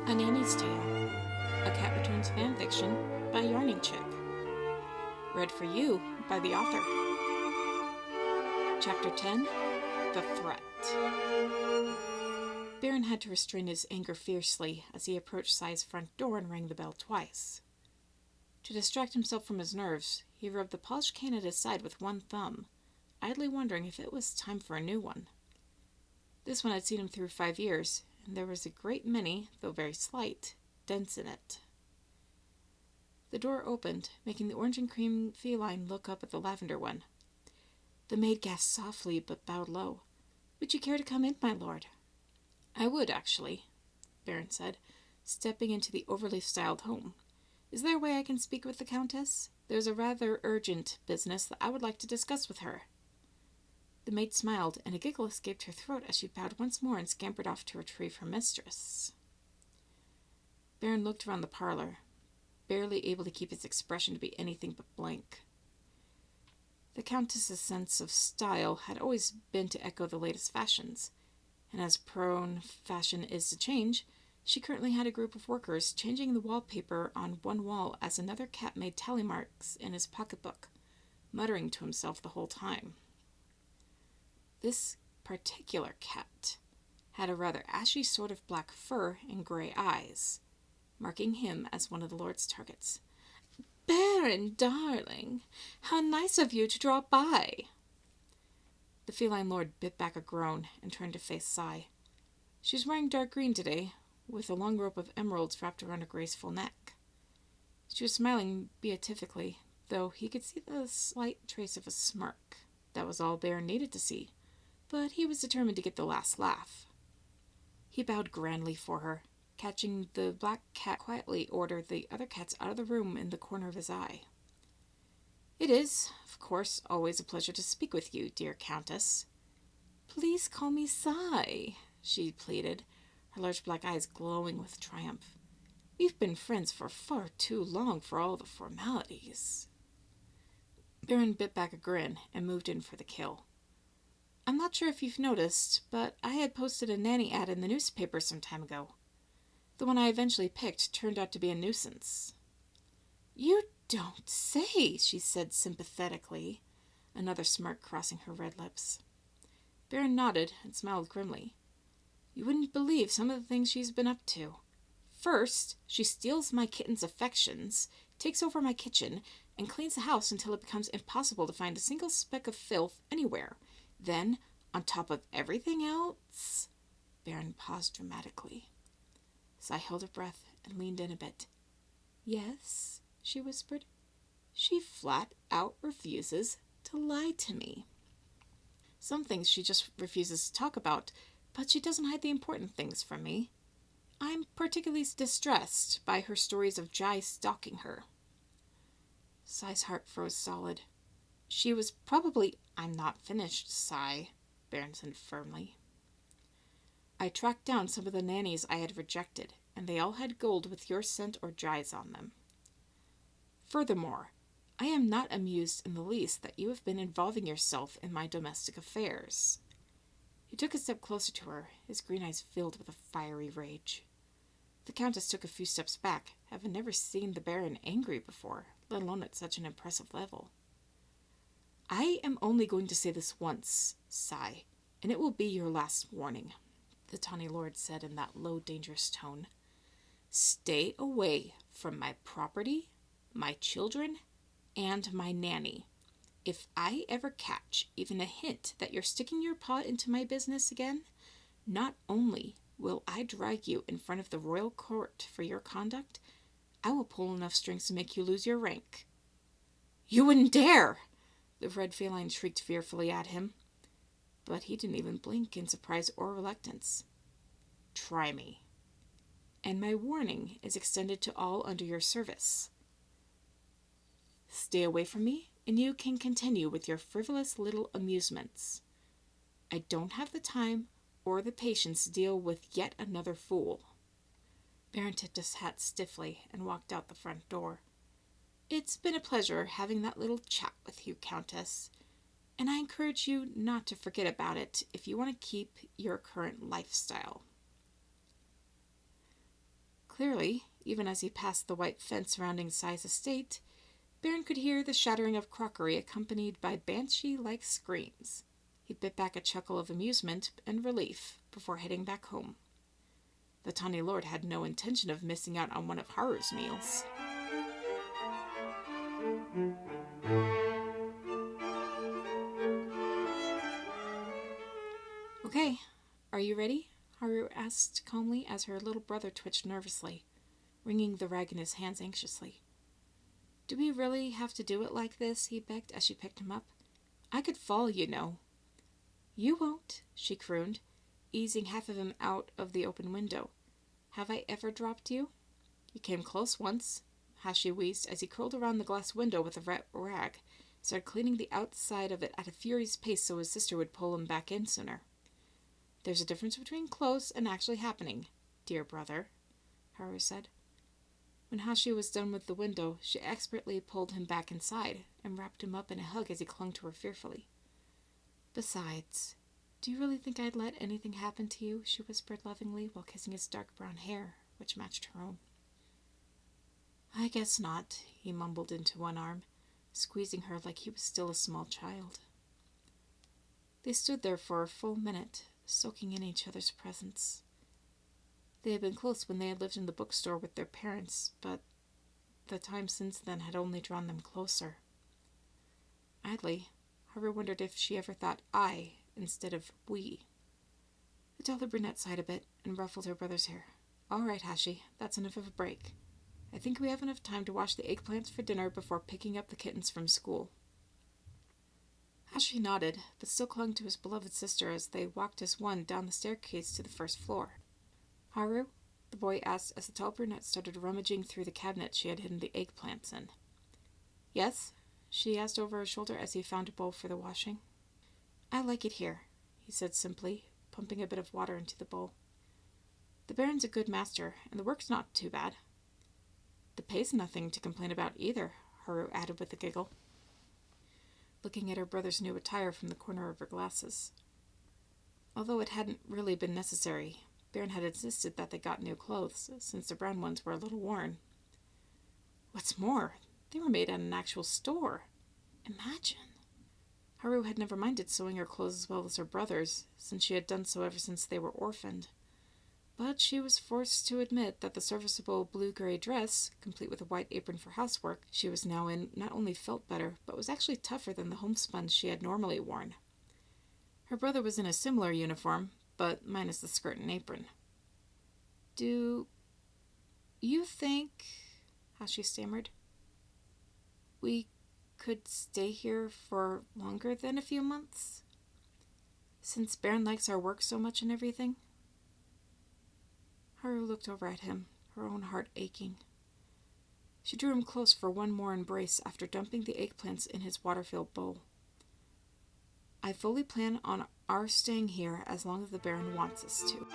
A Nanny's Tale, a Cat Returns fanfiction by Yarning Chick. Read for you by the author. Chapter 10, The Threat. Baron had to restrain his anger fiercely as he approached Sai's front door and rang the bell twice. To distract himself from his nerves, he rubbed the polished cane at his side with one thumb, idly wondering if it was time for a new one. This one had seen him through 5 years, and there was a great many, though very slight, dents in it. The door opened, making the orange and cream feline look up at the lavender one. The maid gasped softly, but bowed low. "Would you care to come in, my lord?" "I would, actually," Baron said, stepping into the overly styled home. "Is there a way I can speak with the Countess? There's a rather urgent business that I would like to discuss with her." The maid smiled, and a giggle escaped her throat as she bowed once more and scampered off to retrieve her mistress. Baron looked around the parlor, barely able to keep his expression to be anything but blank. The Countess's sense of style had always been to echo the latest fashions, and as prone fashion is to change, she currently had a group of workers changing the wallpaper on one wall as another cat made tally marks in his pocketbook, muttering to himself the whole time. This particular cat had a rather ashy sort of black fur and gray eyes, marking him as one of the Lord's targets. "Baron, darling, how nice of you to drop by." The feline lord bit back a groan and turned to face Sai. She was wearing dark green today, with a long rope of emeralds wrapped around her graceful neck. She was smiling beatifically, though he could see the slight trace of a smirk. That was all Baron needed to see, but he was determined to get the last laugh. He bowed grandly for her, catching the black cat quietly order the other cats out of the room in the corner of his eye. "It is, of course, always a pleasure to speak with you, dear Countess." "Please call me Sai," she pleaded, her large black eyes glowing with triumph. "We've been friends for far too long for all the formalities." Baron bit back a grin and moved in for the kill. "I'm not sure if you've noticed, but I had posted a nanny ad in the newspaper some time ago. The one I eventually picked turned out to be a nuisance." "You don't say," she said sympathetically, another smirk crossing her red lips. Baron nodded and smiled grimly. "You wouldn't believe some of the things she's been up to. First, she steals my kitten's affections, takes over my kitchen, and cleans the house until it becomes impossible to find a single speck of filth anywhere. Then, on top of everything else—" Baron paused dramatically. Sai held her breath and leaned in a bit. "Yes," she whispered. "She flat out refuses to lie to me. Some things she just refuses to talk about, but she doesn't hide the important things from me. I'm particularly distressed by her stories of Jai stalking her." Sai's heart froze solid. "She was probably—" "I'm not finished, Sai," Baron said firmly. "I tracked down some of the nannies I had rejected, and they all had gold with your scent or Jai's on them. Furthermore, I am not amused in the least that you have been involving yourself in my domestic affairs." He took a step closer to her, his green eyes filled with a fiery rage. The Countess took a few steps back, having never seen the Baron angry before, let alone at such an impressive level. "I am only going to say this once, Sai, and it will be your last warning," the tawny lord said in that low, dangerous tone. "Stay away from my property, my children, and my nanny. If I ever catch even a hint that you're sticking your paw into my business again, not only will I drag you in front of the royal court for your conduct, I will pull enough strings to make you lose your rank." "You wouldn't dare!" The red feline shrieked fearfully at him, but he didn't even blink in surprise or reluctance. "Try me. And my warning is extended to all under your service. Stay away from me, and you can continue with your frivolous little amusements. I don't have the time or the patience to deal with yet another fool." Baron tipped his hat stiffly and walked out the front door. "It's been a pleasure having that little chat with you, Countess, and I encourage you not to forget about it if you want to keep your current lifestyle." Clearly, even as he passed the white fence surrounding Sai's estate, Baron could hear the shattering of crockery accompanied by banshee-like screams. He bit back a chuckle of amusement and relief before heading back home. The tawny lord had no intention of missing out on one of Haru's meals. Okay, are you ready? Haru asked calmly as her little brother twitched nervously, wringing the rag in his hands anxiously. Do we really have to do it like this? He begged as she picked him up. I could fall, you know. You won't, she crooned, easing half of him out of the open window. Have I ever dropped you? You came close once, Hashi wheezed as he curled around the glass window with a rag, started cleaning the outside of it at a furious pace so his sister would pull him back in sooner. There's a difference between close and actually happening, dear brother, Haru said. When Hashi was done with the window, she expertly pulled him back inside and wrapped him up in a hug as he clung to her fearfully. Besides, do you really think I'd let anything happen to you? She whispered lovingly while kissing his dark brown hair, which matched her own. I guess not, he mumbled into one arm, squeezing her like he was still a small child. They stood there for a full minute, soaking in each other's presence. They had been close when they had lived in the bookstore with their parents, but the time since then had only drawn them closer. Idly, Haru wondered if she ever thought I instead of we. The taller brunette sighed a bit and ruffled her brother's hair. All right, Hashi, that's enough of a break. I think we have enough time to wash the eggplants for dinner before picking up the kittens from school. Hashi nodded, but still clung to his beloved sister as they walked as one down the staircase to the first floor. Haru? The boy asked as the tall brunette started rummaging through the cabinet she had hidden the eggplants in. Yes? She asked over her shoulder as he found a bowl for the washing. I like it here, he said simply, pumping a bit of water into the bowl. The Baron's a good master, and the work's not too bad. The pay's nothing to complain about either, Haru added with a giggle, looking at her brother's new attire from the corner of her glasses. Although it hadn't really been necessary, Baron had insisted that they got new clothes, since the brown ones were a little worn. What's more, they were made at an actual store. Imagine. Haru had never minded sewing her clothes as well as her brother's, since she had done so ever since they were orphaned. But she was forced to admit that the serviceable blue-gray dress, complete with a white apron for housework, she was now in not only felt better, but was actually tougher than the homespun she had normally worn. Her brother was in a similar uniform, but minus the skirt and apron. Do you think, Hashi stammered, we could stay here for longer than a few months? Since Baron likes our work so much and everything? Haru looked over at him, her own heart aching. She drew him close for one more embrace after dumping the eggplants in his water-filled bowl. I fully plan on our staying here as long as the Baron wants us to.